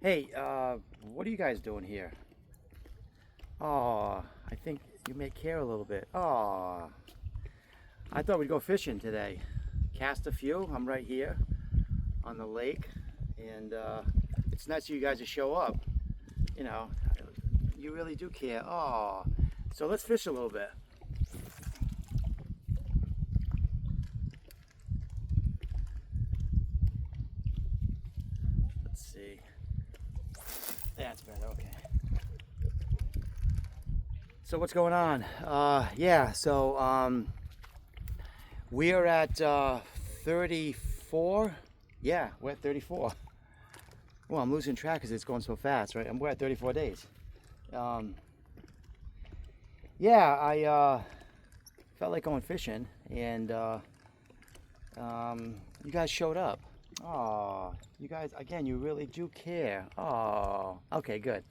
Hey, what are you guys doing here? Oh, I think you may care a little bit. Oh, I thought we'd go fishing today. Cast a few. I'm right here on the lake, and it's nice of you guys to show up. You know, you really do care. Oh, so let's fish a little bit. Let's see. That's better. Okay. So what's going on? Yeah. So we are at 34. Yeah, we're at 34. Well, I'm losing track because it's going so fast, right? And we're at 34 days. Um, yeah, I felt like going fishing, and you guys showed up. Oh, you guys, again, you really do care. Oh, okay, good.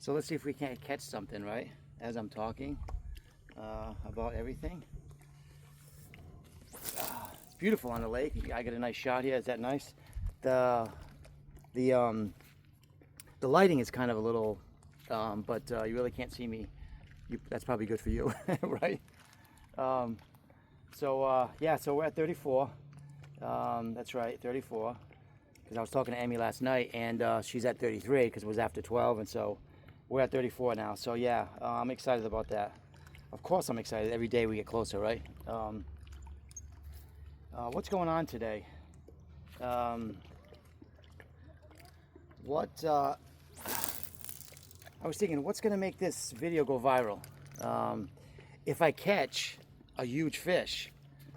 So let's see if we can't catch something, right? As I'm talking about everything. It's beautiful on the lake. I get a nice shot here. Is that nice? The the um the lighting is kind of a little, but you really can't see me. That's probably good for you, right? Um, yeah, so we're at 34. That's right, 34. Because I was talking to Amy last night, and she's at 33 because it was after 12, and so we're at 34 now. So yeah, I'm excited about that. Of course, I'm excited. Every day we get closer, right? What's going on today? Um, what I was thinking, what's going to make this video go viral? If I catch a huge fish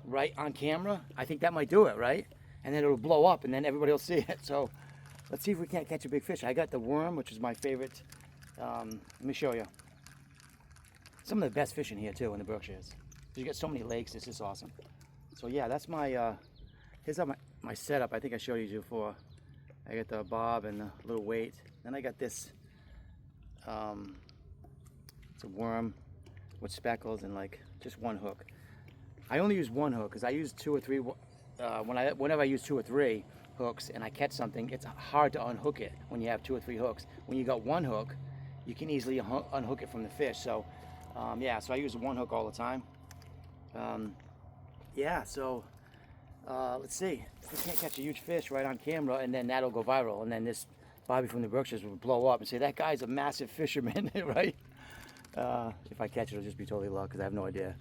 right on camera, I think that might do it, right? And then it'll blow up, and then everybody will see it. So let's see if we can't catch a big fish. I got the worm, which is my favorite. Let me show you. Some of the best fishing here too in the Berkshires. You got so many lakes. It's just awesome. So yeah, that's my. Here's my setup. I think I showed you before. I got the bob and the little weight. Then I got this. It's a worm with speckles and like just one hook. I only use one hook because I use two or three. Whenever I use two or three hooks and I catch something, it's hard to unhook it when you have two or three hooks. When you got one hook, you can easily unhook it from the fish. So yeah, so I use one hook all the time. Yeah, so let's see. If we can't catch a huge fish right on camera, and then that'll go viral, and then this Bobby from the Berkshires will blow up and say, that guy's a massive fisherman, right? If I catch it, it'll just be totally luck because I have no idea.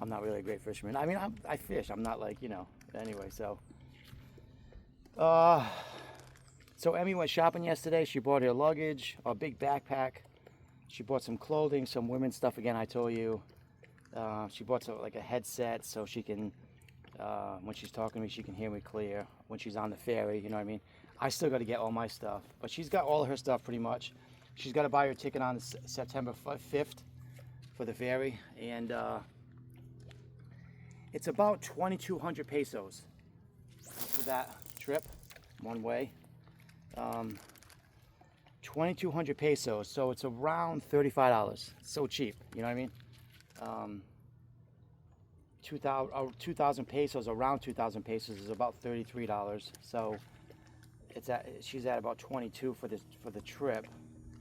I'm not really a great fisherman. I mean, I fish. I'm not like, anyway, so. So Emmy went shopping yesterday. She bought her luggage, a big backpack. She bought some clothing, some women's stuff again, I told you. She bought like a headset so she can, when she's talking to me, she can hear me clear. When she's on the ferry, you know what I mean? I still got to get all my stuff. But she's got all of her stuff pretty much. She's got to buy her ticket on September 5th for the ferry. And it's about 2,200 pesos for that trip, one way. 2,200 pesos, so it's around $35. So cheap, you know what I mean? 2,000 pesos, around 2,000 pesos is about $33. So she's at about 22 for the trip,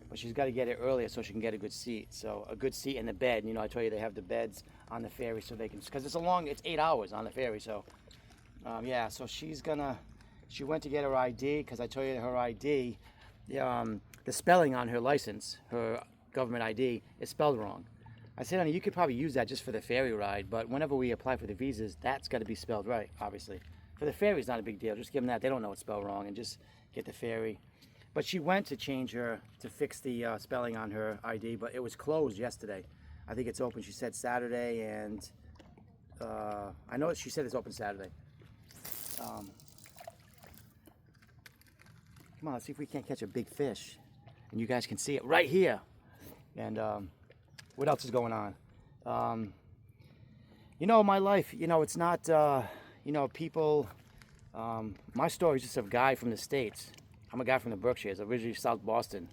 but she's got to get it earlier so she can get a good seat. So a good seat in the bed. I told you they have the beds on the ferry so they can, because it's 8 hours on the ferry. So yeah, so she went to get her ID because I told you her ID, the spelling on her license, her government ID, is spelled wrong. I said, honey, you could probably use that just for the ferry ride, but whenever we apply for the visas, that's got to be spelled right, obviously. For the ferry, it's not a big deal. Just give them that. They don't know it's spelled wrong, and just get the ferry. But she went to fix the spelling on her ID, but it was closed yesterday. I think it's open, she said, Saturday, and I know she said it's open Saturday. Come on, let's see if we can't catch a big fish. And you guys can see it right here. And what else is going on? My life, it's not, people, my story is just a guy from the States. I'm a guy from the Berkshires, originally South Boston,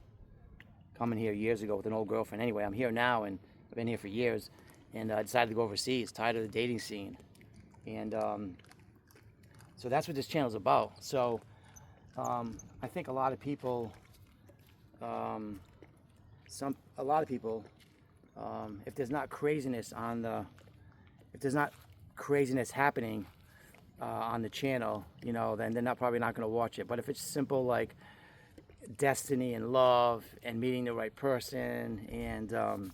coming here years ago with an old girlfriend. Anyway, I'm here now, and I've been here for years, and I decided to go overseas, tired of the dating scene. And so that's what this channel is about. So I think a lot of people a lot of people, if there's not craziness if there's not craziness happening on the channel, you know, then they're probably not going to watch it. But if it's simple like destiny and love and meeting the right person and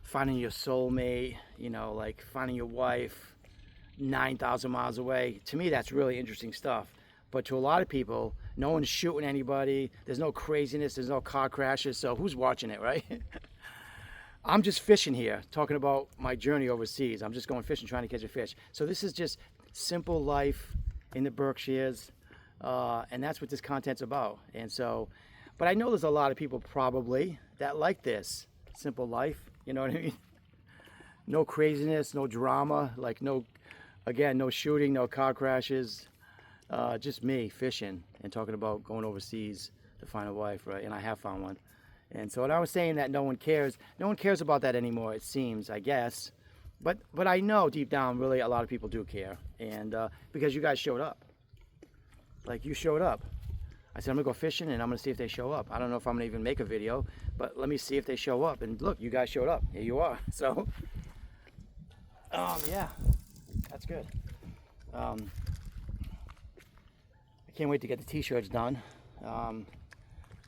finding your soulmate, you know, like finding your wife 9,000 miles away, to me that's really interesting stuff. But to a lot of people, no one's shooting anybody, there's no craziness, there's no car crashes, so who's watching it, right? I'm just fishing here, talking about my journey overseas. I'm just going fishing, trying to catch a fish. So this is just simple life in the Berkshires, and that's what this content's about. And so, but I know there's a lot of people probably that like this simple life, you know what I mean? No craziness, no drama, like no shooting, no car crashes, just me fishing and talking about going overseas to find a wife, right? And I have found one. And so when I was saying that no one cares about that anymore, it seems, I guess. But I know deep down, really, a lot of people do care. And because you guys showed up. Like, you showed up. I said, I'm going to go fishing, and I'm going to see if they show up. I don't know if I'm going to even make a video, but let me see if they show up. And look, you guys showed up. Here you are. So, yeah, that's good. I can't wait to get the t-shirts done.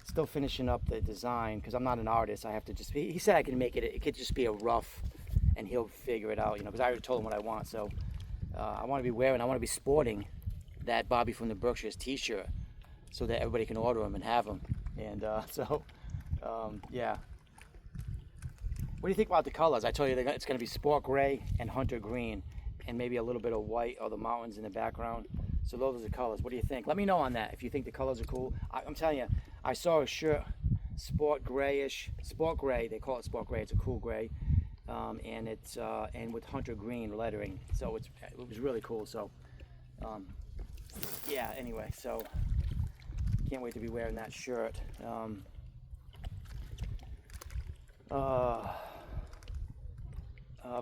Still finishing up the design because I'm not an artist. I have to just be, he said I can make it, it could just be a rough and he'll figure it out, you know, because I already told him what I want. So I want to be sporting that Bobby from the Berkshires t-shirt so that everybody can order them and have them. And yeah. What do you think about the colors? I told you it's going to be sport gray and hunter green and maybe a little bit of white or the mountains in the background. So those are the colors. What do you think? Let me know on that if you think the colors are cool. I'm telling you, I saw a shirt, sport grayish, sport gray. They call it sport gray. It's a cool gray, and it's and with hunter green lettering. So it was really cool. So yeah. Anyway, so can't wait to be wearing that shirt. Of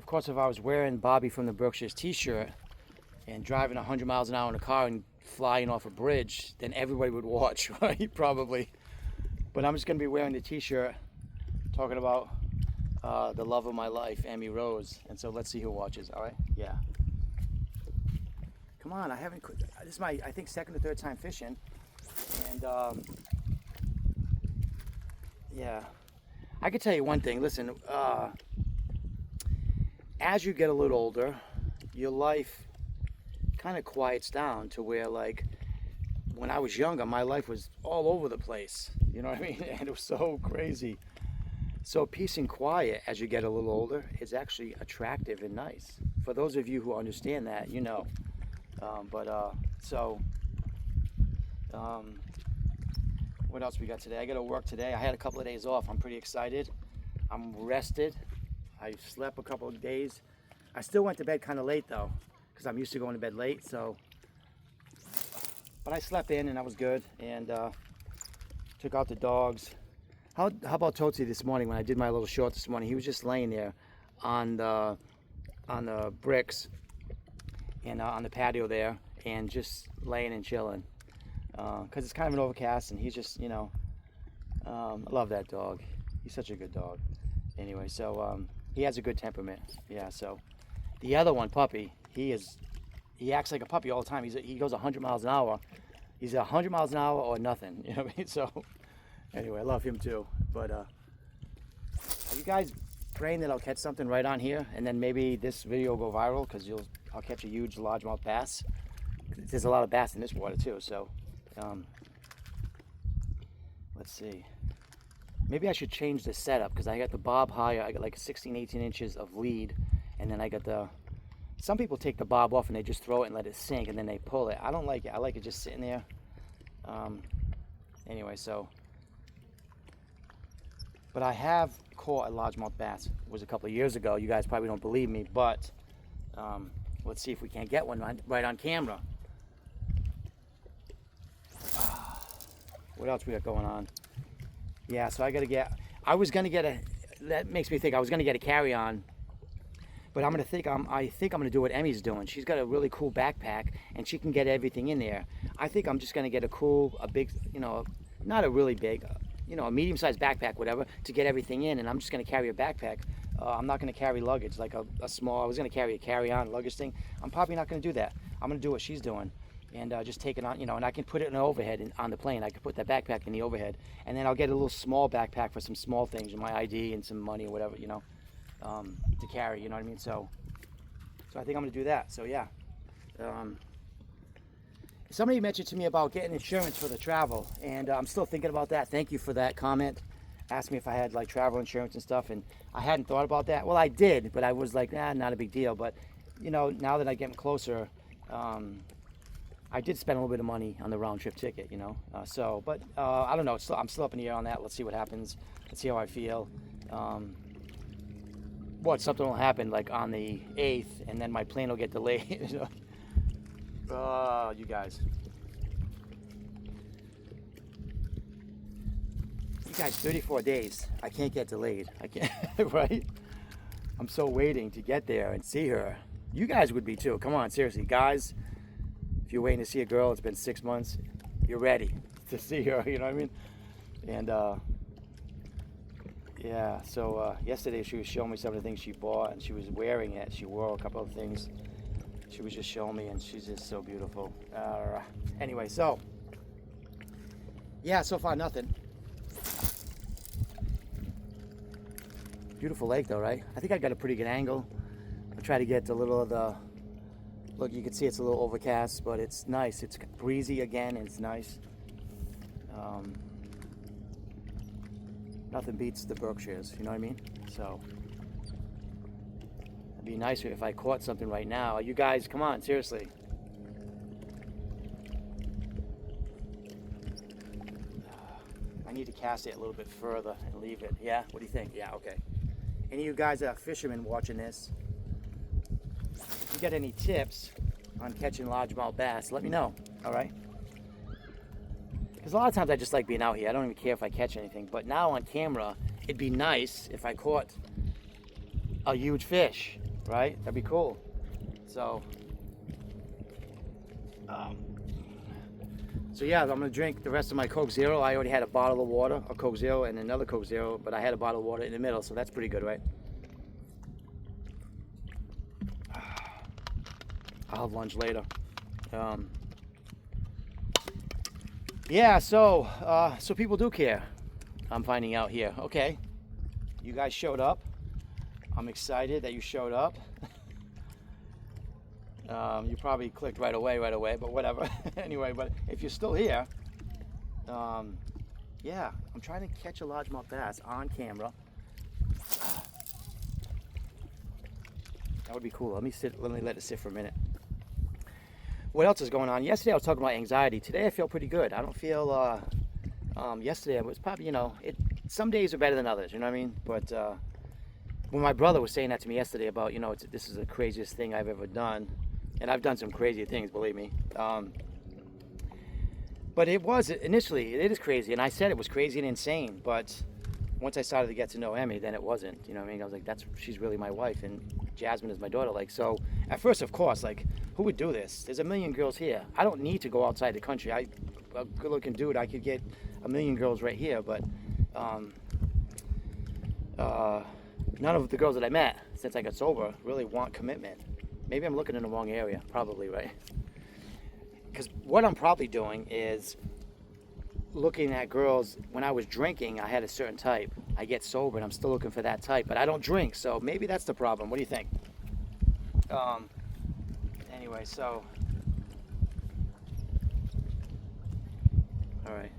course, if I was wearing Bobby from the Berkshires t-shirt and driving 100 miles an hour in a car and flying off a bridge, then everybody would watch, right? Probably. But I'm just going to be wearing the t-shirt talking about the love of my life, Amy Rose. And so let's see who watches, all right? Yeah. Come on, this is my, I think, second or third time fishing. And, yeah. I could tell you one thing. Listen, as you get a little older, your life kind of quiets down to where, like, when I was younger, my life was all over the place, you know what I mean? And it was so crazy. So peace and quiet as you get a little older is actually attractive and nice. For those of you who understand that, you know. What else we got today? I got to work today. I had a couple of days off. I'm pretty excited. I'm rested. I slept a couple of days. I still went to bed kind of late though, because I'm used to going to bed late. So, but I slept in and I was good, and took out the dogs. How about Tootsie this morning when I did my little short this morning? He was just laying there on the bricks and on the patio there, and just laying and chilling. Because it's kind of an overcast, and he's just, you know, I love that dog. He's such a good dog. Anyway, so he has a good temperament. Yeah. So the other one, Puppy, he acts like a puppy all the time. He goes 100 miles an hour. He's 100 miles an hour or nothing. You know what I mean? So anyway, I love him too. But are you guys praying that I'll catch something right on here, and then maybe this video will go viral because I'll catch a huge largemouth bass. There's a lot of bass in this water too. So let's see. Maybe I should change the setup because I got the bob higher. I got like 16, 18 inches of lead, and then I got some people take the bob off and they just throw it and let it sink, and then they pull it. I don't like it. I like it just sitting there. Anyway, so, but I have caught a largemouth bass. It was a couple of years ago. You guys probably don't believe me, but let's see if we can't get one right on camera. What else we got going on? Yeah, so that makes me think I was gonna get a carry-on, but I think I'm gonna do what Emmy's doing. She's got a really cool backpack and she can get everything in there. I think I'm just gonna get a big, you know, not a really big, you know, a medium-sized backpack, whatever, to get everything in. And I'm just going to carry a backpack. I'm not going to carry luggage like a small. I was going to carry a carry-on luggage thing. I'm probably not going to do that. I'm going to do what she's doing, and just take it on, you know. And I can put it in the overhead on the plane. I can put that backpack in the overhead, and then I'll get a little small backpack for some small things, my ID and some money or whatever, you know, to carry. You know what I mean? So I think I'm going to do that. So yeah. Somebody mentioned to me about getting insurance for the travel, and I'm still thinking about that. Thank you for that comment. Asked me if I had like travel insurance and stuff, and I hadn't thought about that. Well, I did, but I was like, not a big deal. But you know, now that I get closer, I did spend a little bit of money on the round trip ticket, you know. But I don't know. I'm still up in the air on that. Let's see what happens. Let's see how I feel. Something will happen like on the 8th, and then my plane will get delayed. You know? You guys. You guys, 34 days. I can't get delayed. I can't, right? I'm so waiting to get there and see her. You guys would be too. Come on, seriously, guys. If you're waiting to see a girl, it's been 6 months. You're ready to see her. You know what I mean? And yeah. So yesterday she was showing me some of the things she bought, and she was wearing it. She wore a couple of things. She was just showing me, and she's just so beautiful. Anyway, so yeah, so far nothing. Beautiful lake though, right? I think I got a pretty good angle. I'll try to get a little of the, look, you can see it's a little overcast, but it's nice. It's breezy again, and it's nice. Nothing beats the Berkshires, you know what I mean? So it'd be nicer if I caught something right now. You guys, come on, seriously. I need to cast it a little bit further and leave it. Yeah, what do you think? Yeah, okay. Any of you guys that are fishermen watching this, if you got any tips on catching largemouth bass, let me know, all right? Because a lot of times I just like being out here. I don't even care if I catch anything. But now on camera, it'd be nice if I caught a huge fish, right? That'd be cool. So yeah, I'm gonna drink the rest of my Coke Zero. I already had a bottle of water, a Coke Zero and another Coke Zero, but I had a bottle of water in the middle, so that's pretty good, right? I'll have lunch later. Yeah, so people do care. I'm finding out here. Okay, you guys showed up. I'm excited that you showed up. You probably clicked right away, but whatever. Anyway, but if you're still here, yeah, I'm trying to catch a largemouth bass on camera. That would be cool. Let me let it sit for a minute. What else is going on? Yesterday I was talking about anxiety. Today I feel pretty good. I don't feel, yesterday it was probably, you know, some days are better than others, you know what I mean? But when my brother was saying that to me yesterday about, you know, this is the craziest thing I've ever done. And I've done some crazy things, believe me. But it was, initially, it is crazy. And I said it was crazy and insane. But once I started to get to know Emmy, then it wasn't. You know what I mean? I was like, she's really my wife. And Jasmine is my daughter. Like, so at first, of course, like, who would do this? There's a million girls here. I don't need to go outside the country. A good-looking dude, I could get a million girls right here. But none of the girls that I met since I got sober really want commitment. Maybe I'm looking in the wrong area, probably, right? Because what I'm probably doing is looking at girls. When I was drinking, I had a certain type. I get sober and I'm still looking for that type, but I don't drink, so maybe that's the problem. What do you think? Anyway, so all right.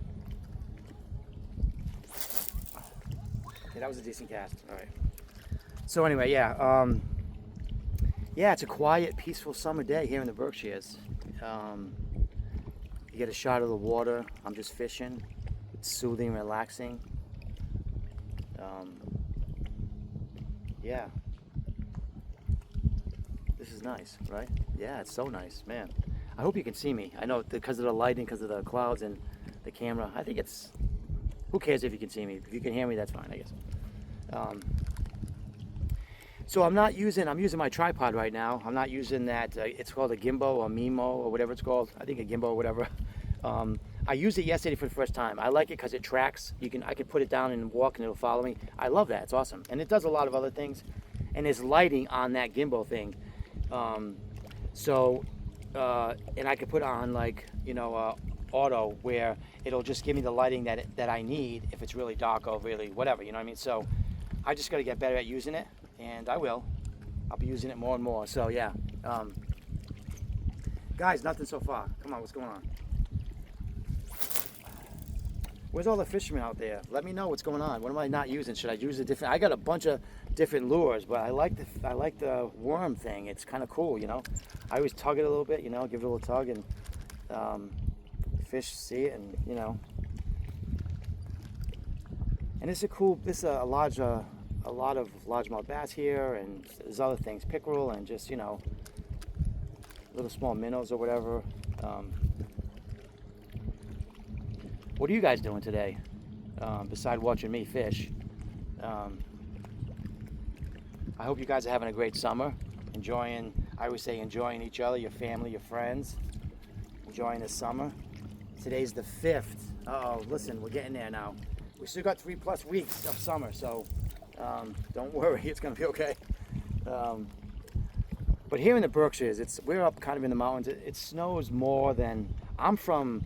Yeah, that was a decent cast. All right. So anyway, yeah. Yeah, it's a quiet, peaceful summer day here in the Berkshires. You get a shot of the water. I'm just fishing. It's soothing, relaxing. Yeah. This is nice, right? Yeah, it's so nice, man. I hope you can see me. I know because of the lighting, because of the clouds and the camera. I think it's, who cares if you can see me? If you can hear me, that's fine, I guess. So I'm using my tripod right now. I'm not using that, it's called a Gimbo or Mimo or whatever it's called. I think a Gimbo or whatever. I used it yesterday for the first time. I like it because it tracks. I can put it down and walk and it'll follow me. I love that. It's awesome. And it does a lot of other things. And there's lighting on that gimbal thing. And I could put on like, auto, where it'll just give me the lighting that I need if it's really dark or really whatever, you know what I mean? So I just got to get better at using it, and I will. I'll be using it more and more. So yeah. Guys, nothing so far. Come on, what's going on? Where's all the fishermen out there? Let me know what's going on. What am I not using? Should I use a different? I got a bunch of different lures, but I like the worm thing. It's kind of cool, I always tug it a little bit, give it a little tug, and fish see it, and and it's a lot of largemouth bass here, and there's other things, pickerel, and just little small minnows or whatever. What are you guys doing today, besides watching me fish? I hope you guys are having a great summer, I always say enjoying each other, your family, your friends, enjoying the summer. Today's the 5th. Listen, we're getting there now. We still got 3+ weeks of summer, so don't worry, it's gonna be okay. But here in the Berkshires, we're up kind of in the mountains. It snows more than, I'm from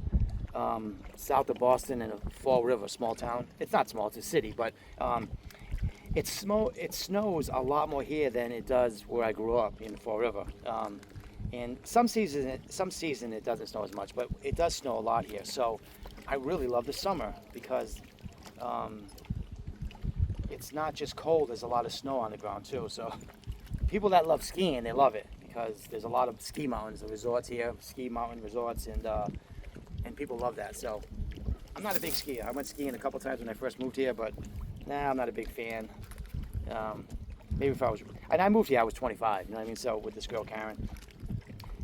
south of Boston in a Fall River, small town. It's not small, it's a city, but it snows a lot more here than it does where I grew up in the Fall River. And some season it doesn't snow as much, but it does snow a lot here. So I really love the summer because it's not just cold, there's a lot of snow on the ground too. So people that love skiing, they love it because there's a lot of ski mountains and resorts here, ski mountain resorts, and people love that. So I'm not a big skier. I went skiing a couple times when I first moved here, but nah, I'm not a big fan. Maybe if I was, and I moved here, I was 25, you know what I mean? So with this girl, Karen.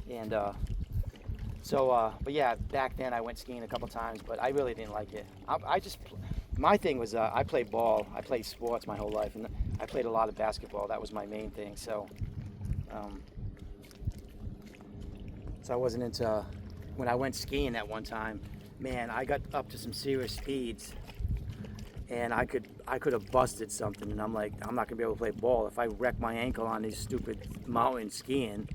And but yeah, back then I went skiing a couple times, but I really didn't like it. My thing was, I played ball. I played sports my whole life, and I played a lot of basketball. That was my main thing. So I wasn't into, when I went skiing that one time, man, I got up to some serious speeds, and I could have busted something, and I'm like, I'm not gonna be able to play ball if I wreck my ankle on these stupid mountain skiing,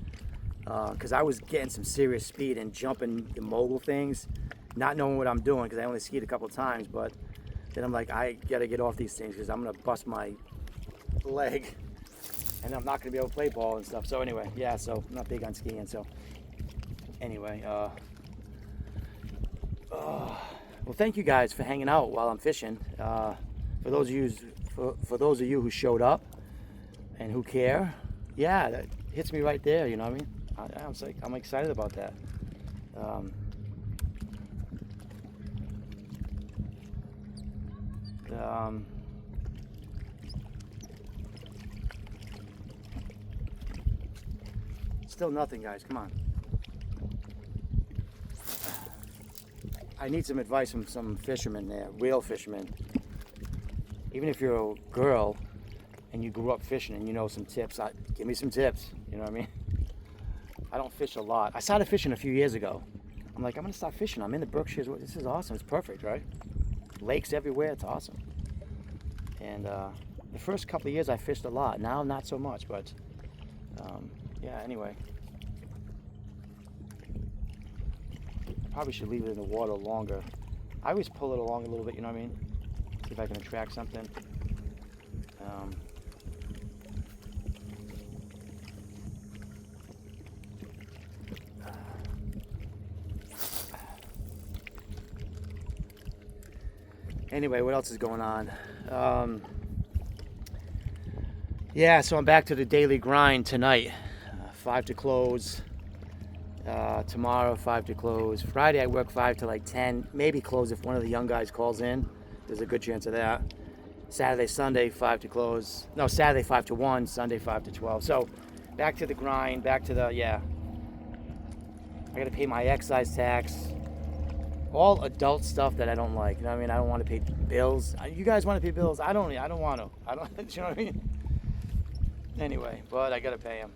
because I was getting some serious speed and jumping the mogul things, not knowing what I'm doing because I only skied a couple times. But then I'm like, I gotta get off these things because I'm gonna bust my leg, and I'm not gonna be able to play ball and stuff. So anyway, yeah, so I'm not big on skiing. So anyway, well, thank you guys for hanging out while I'm fishing. For those of you who showed up and who care, yeah, that hits me right there. You know what I mean? I'm excited about that. Still nothing, guys. Come on. I need some advice from some fishermen there, real fishermen. Even if you're a girl and you grew up fishing and you know some tips, give me some tips. You know what I mean? I don't fish a lot. I started fishing a few years ago. I'm like, I'm gonna start fishing. I'm in the Berkshires. This is awesome. It's perfect, right? Lakes everywhere. It's awesome. And the first couple of years I fished a lot. Now not so much, but yeah. Anyway, probably should leave it in the water longer. I always pull it along a little bit. You know what I mean? See if I can attract something. Anyway, what else is going on? Yeah, so I'm back to the daily grind tonight. 5 to close. Tomorrow, 5 to close. Friday, I work 5 to like 10. Maybe close if one of the young guys calls in. There's a good chance of that. Saturday, Sunday, 5 to close. No, Saturday, 5 to 1. Sunday, 5 to 12. So back to the grind. Back to the, yeah. I got to pay my excise tax. All adult stuff that I don't like. You know what I mean? I don't want to pay bills. You guys want to pay bills? I don't want to. I don't. You know what I mean? Anyway, but I gotta pay them.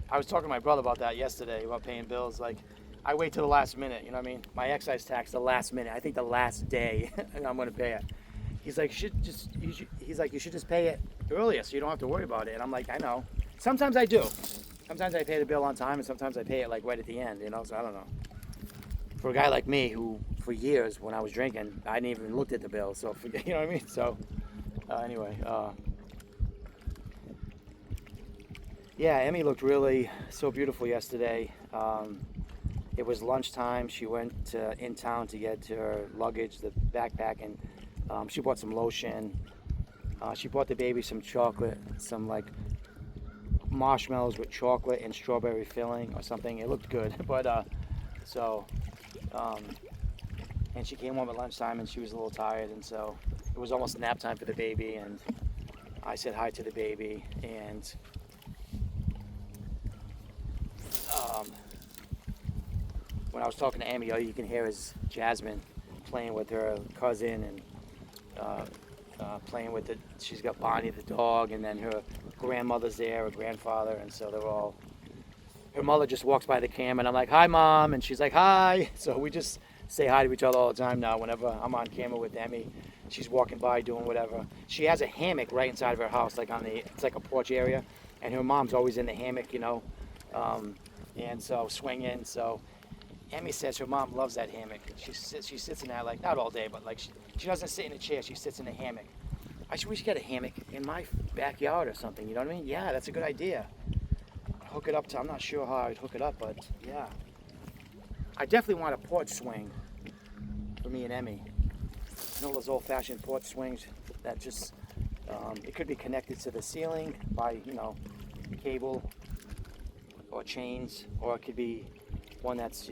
I was talking to my brother about that yesterday, about paying bills. Like, I wait till the last minute, you know what I mean? My excise tax the last minute. I think the last day I'm gonna pay it. He's like, you should just pay it earlier so you don't have to worry about it. And I'm like, I know. Sometimes I do. Sometimes I pay the bill on time, and sometimes I pay it like right at the end, you know. So I don't know. For a guy like me, who for years when I was drinking, I didn't even looked at the bill. So you know what I mean. So anyway, yeah, Emmy looked really so beautiful yesterday. It was lunchtime. She went in town to get her luggage, the backpack, and she bought some lotion. She bought the baby some chocolate, some like marshmallows with chocolate and strawberry filling or something. It looked good, but and she came home at lunchtime and she was a little tired, and so it was almost nap time for the baby, and I said hi to the baby, and when I was talking to Amy, all you can hear is Jasmine playing with her cousin and playing with it. She's got Bonnie the dog, and then her grandmother's there, her grandfather, and so they're all. Her mother just walks by the camera, and I'm like, "Hi, Mom," and she's like, "Hi." So we just say hi to each other all the time now. Whenever I'm on camera with Emmy, she's walking by doing whatever. She has a hammock right inside of her house, like it's like a porch area, and her mom's always in the hammock, you know, and so swinging. So Emmy says her mom loves that hammock. She sits in that, like, not all day, but like she doesn't sit in a chair. She sits in a hammock. We should get a hammock in my backyard or something. You know what I mean? Yeah, that's a good idea. Hook it up to. I'm not sure how I'd hook it up, but yeah. I definitely want a porch swing for me and Emmy. You know those old-fashioned porch swings that just it could be connected to the ceiling by cable or chains, or it could be one that's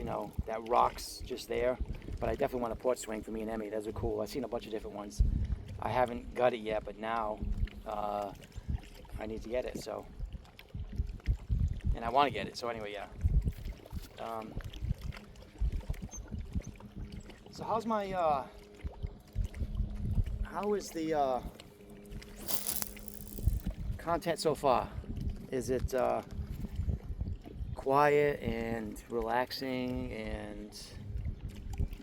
that rocks just there. But I definitely want a porch swing for me and Emmy. Those are cool. I've seen a bunch of different ones. I haven't got it yet, but now I need to get it. So, and I want to get it. So anyway, yeah. So how's my how is the content so far? Is it quiet and relaxing and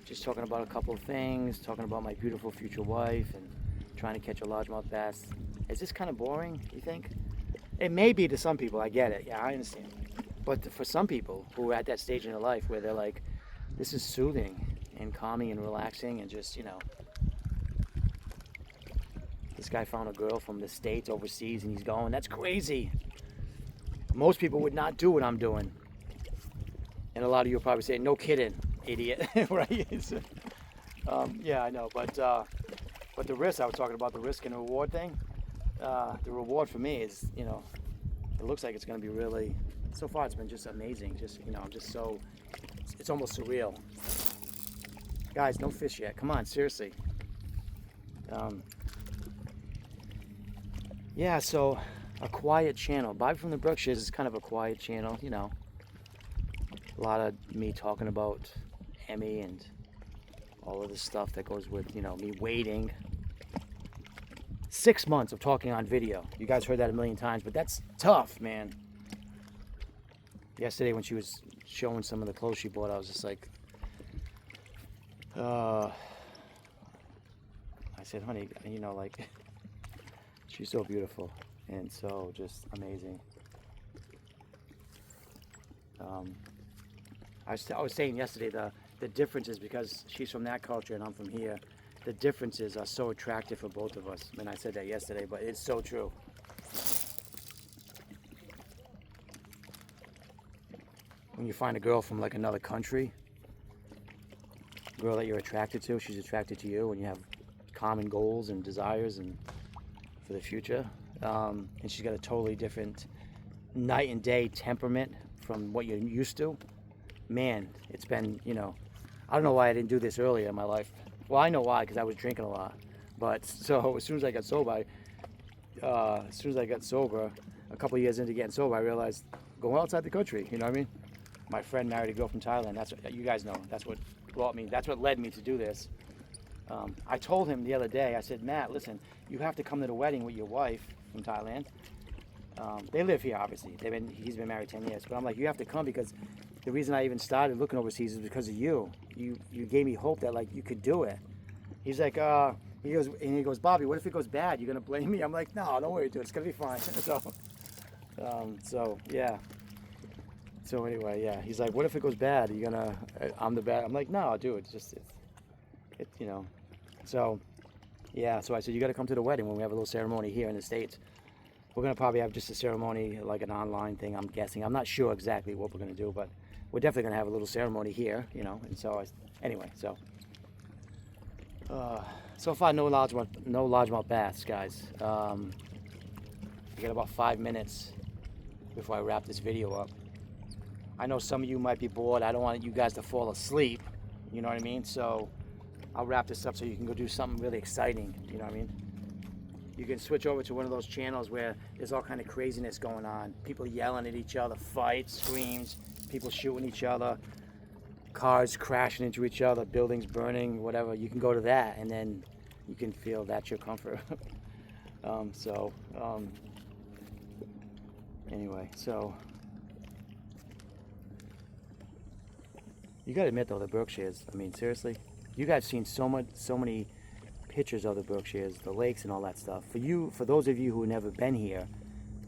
just talking about a couple of things, talking about my beautiful future wife and trying to catch a largemouth bass? Is this kind of boring, you think? It may be to some people, I get it, yeah, I understand. But for some people who are at that stage in their life where they're like, this is soothing and calming and relaxing, and just, this guy found a girl from the States overseas and he's going, that's crazy. Most people would not do what I'm doing. And a lot of you will probably say, no kidding, idiot, right? Yeah, I know, but the risk, I was talking about the risk and reward thing. The reward for me is, it looks like it's going to be really, so far it's been just amazing. Just, I'm just so, it's almost surreal. Guys, no fish yet. Come on, seriously. Yeah, so a quiet channel. Bobby from the Berkshires is kind of a quiet channel, A lot of me talking about Emmy and all of the stuff that goes with, me waiting. 6 months of talking on video. You guys heard that a million times, but that's tough, man. Yesterday when she was showing some of the clothes she bought, I was just like, I said, honey, like, she's so beautiful and so just amazing. I was saying yesterday the difference is because she's from that culture and I'm from here. The differences are so attractive for both of us. And I said that yesterday, but it's so true. When you find a girl from like another country, a girl that you're attracted to, she's attracted to you, and you have common goals and desires and for the future. And she's got a totally different night and day temperament from what you're used to. Man, it's been, I don't know why I didn't do this earlier in my life. Well, I know why, because I was drinking a lot. But so as soon as I got sober, a couple of years into getting sober, I realized going outside the country. You know what I mean? My friend married a girl from Thailand. That's what you guys know. That's what brought me. That's what led me to do this. I told him the other day. I said, Matt, listen, you have to come to the wedding with your wife from Thailand. They live here, obviously. He's been married 10 years. But I'm like, you have to come because the reason I even started looking overseas is because of you. You gave me hope that like you could do it. He's like, he goes, Bobby, what if it goes bad? You're gonna blame me? I'm like, no, don't worry, dude. It's gonna be fine. So yeah. So anyway, yeah. He's like, what if it goes bad? I'm the bad. I'm like, no, dude. It's just, you know. So yeah. So I said, you got to come to the wedding when we have a little ceremony here in the States. We're gonna probably have just a ceremony, like an online thing. I'm guessing. I'm not sure exactly what we're gonna do, but we're definitely gonna have a little ceremony here, you know. And so anyway, so. So far, no largemouth bass, guys. We got about 5 minutes before I wrap this video up. I know some of you might be bored. I don't want you guys to fall asleep. You know what I mean? So I'll wrap this up so you can go do something really exciting. You know what I mean? You can switch over to one of those channels where there's all kind of craziness going on. People yelling at each other, fights, screams, people shooting each other, cars crashing into each other, buildings burning, whatever. You can go to that, and then you can feel that's your comfort. Anyway, so you gotta admit though, the Berkshires, I mean, seriously, you guys seen so many pictures of the Berkshires, the lakes and all that stuff. For those of you who have never been here,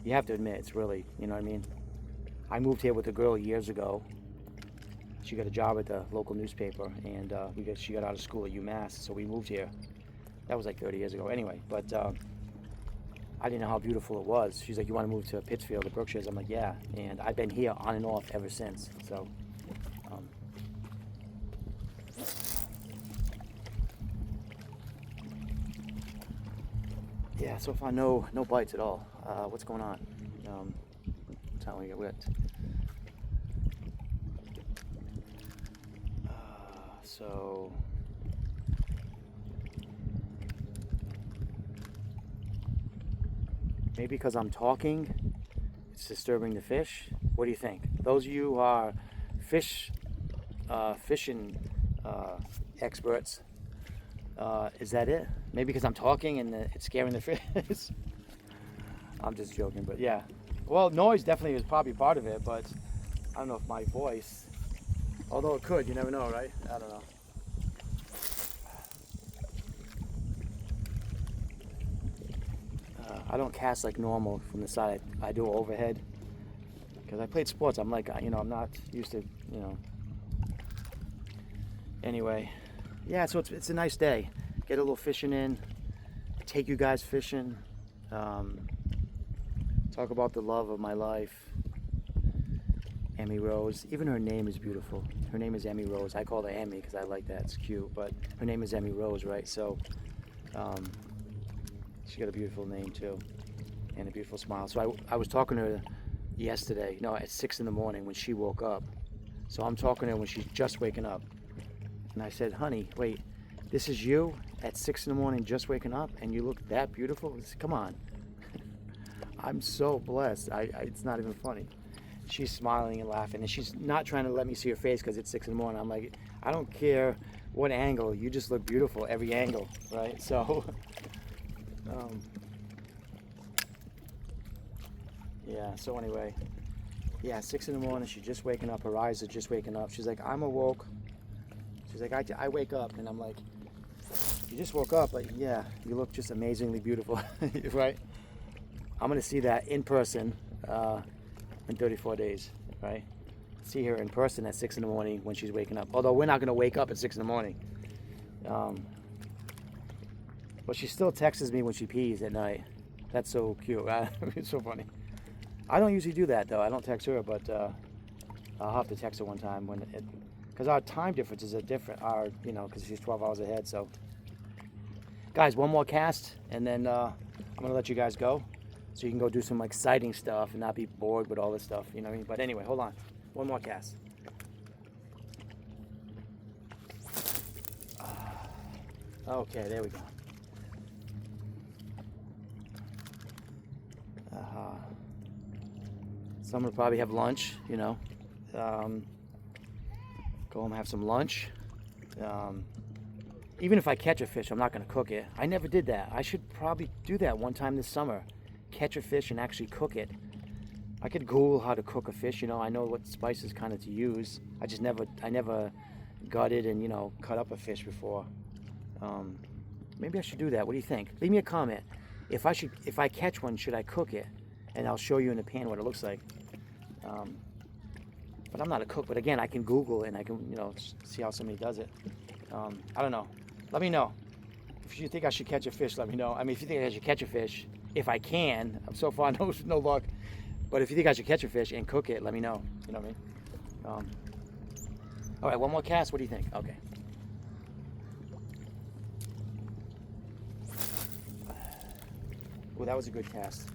you have to admit it's really, you know what I mean? I moved here with a girl years ago. She got a job at the local newspaper, and she got out of school at UMass, so we moved here. That was like 30 years ago. Anyway, but I didn't know how beautiful it was. She's like, you want to move to Pittsfield, the Berkshires? I'm like, yeah. And I've been here on and off ever since. So, yeah, so far no bites at all. What's going on? It's not going to get whipped. So maybe because I'm talking, it's disturbing the fish. What do you think? Those of you who are fishing experts, is that it? Maybe because I'm talking and it's scaring the fish. I'm just joking, but yeah. Well, noise definitely is probably part of it, but I don't know if my voice, although it could, you never know, right? I don't know. I don't cast like normal from the side. I do overhead because I played sports. I'm like, you know, I'm not used to, you know. Anyway, yeah, so it's a nice day. Get a little fishing in, take you guys fishing, talk about the love of my life, Emmy Rose. Even her name is beautiful. Her name is Emmy Rose. I call her Emmy because I like that. It's cute, but her name is Emmy Rose, right? So she got a beautiful name too, and a beautiful smile. So I was talking to her yesterday, no, at 6 in the morning when she woke up. So I'm talking to her when she's just waking up. And I said, honey, wait, this is you at 6 in the morning just waking up and you look that beautiful? Said, come on. I'm so blessed. It's not even funny. She's smiling and laughing, and she's not trying to let me see her face because it's 6 in the morning. I'm like, I don't care what angle, you just look beautiful every angle, right? So yeah, so anyway, yeah, 6 in the morning, she's just waking up, her eyes are just waking up. She's like, I'm awoke. She's like, I wake up, and I'm like, you just woke up, but yeah, you look just amazingly beautiful, right? I'm gonna see that in person in 34 days, right? See her in person at 6 in the morning when she's waking up. Although we're not gonna wake up at 6 in the morning. But she still texts me when she pees at night. That's so cute. It's so funny. I don't usually do that though. I don't text her, but I'll have to text her one time because our time differences are different. Because she's 12 hours ahead. So, guys, one more cast, and then I'm gonna let you guys go, so you can go do some exciting stuff and not be bored with all this stuff. You know what I mean? But anyway, hold on. One more cast. Okay, there we go. So I'm gonna probably have lunch, you know. Go home and have some lunch. Even if I catch a fish, I'm not gonna cook it. I never did that. I should probably do that one time this summer. Catch a fish and actually cook it. I could Google how to cook a fish. You know, I know what spices kind of to use. I never gutted and, you know, cut up a fish before. Maybe I should do that. What do you think? Leave me a comment. If I catch one, should I cook it? And I'll show you in the pan what it looks like. But I'm not a cook. But again, I can Google and I can, you know, see how somebody does it. I don't know. Let me know. If you think I should catch a fish, let me know. I mean, if you think I should catch a fish, if I can, so far no luck. But if you think I should catch a fish and cook it, let me know. You know what I mean? All right, one more cast. What do you think? Okay. Well, that was a good cast.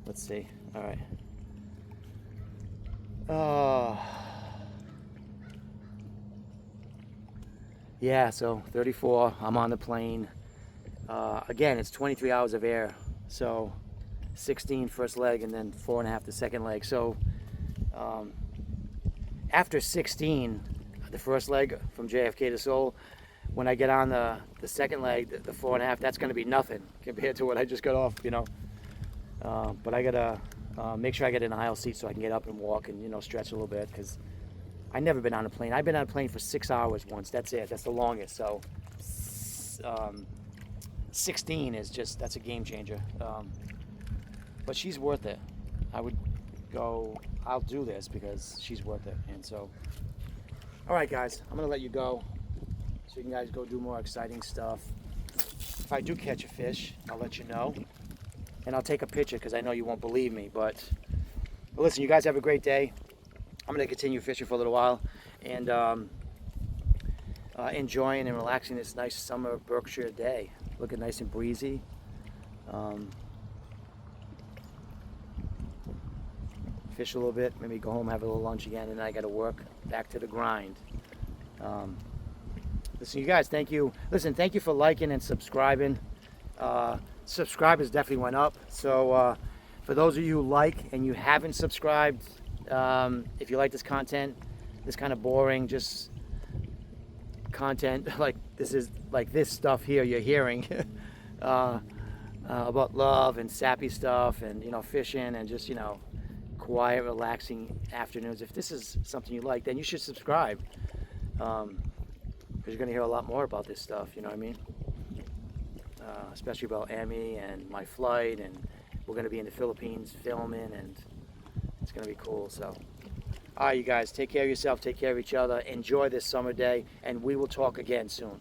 Let's see. All right. Yeah, so 34. I'm on the plane. Again, it's 23 hours of air. So 16 first leg and then 4.5 the second leg. So after 16, the first leg from JFK to Seoul, when I get on the second leg, the 4.5, that's going to be nothing compared to what I just got off, you know. But I gotta make sure I get in an aisle seat so I can get up and walk and, you know, stretch a little bit, because I've never been on a plane. I've been on a plane for 6 hours once. That's it. That's the longest. So 16 is just, that's a game changer. But she's worth it. I would go, I'll do this because she's worth it. And so, all right, guys, I'm going to let you go so you can guys go do more exciting stuff. If I do catch a fish, I'll let you know. And I'll take a picture because I know you won't believe me. But listen, you guys have a great day. I'm going to continue fishing for a little while and enjoying and relaxing this nice summer Berkshire day. Looking nice and breezy. Fish a little bit, maybe go home, have a little lunch again, and then I got to work back to the grind. Listen, you guys, thank you. Listen, thank you for liking and subscribing. Subscribers definitely went up. So for those of you who like and you haven't subscribed, if you like this content, this kind of boring, just content like this stuff here you're hearing about love and sappy stuff and, you know, fishing and just, you know, quiet, relaxing afternoons. If this is something you like, then you should subscribe, because you're going to hear a lot more about this stuff, you know what I mean? Especially about Emmy and my flight, and we're going to be in the Philippines filming, and it's going to be cool. So, all right, you guys, take care of yourself, take care of each other, enjoy this summer day, and we will talk again soon.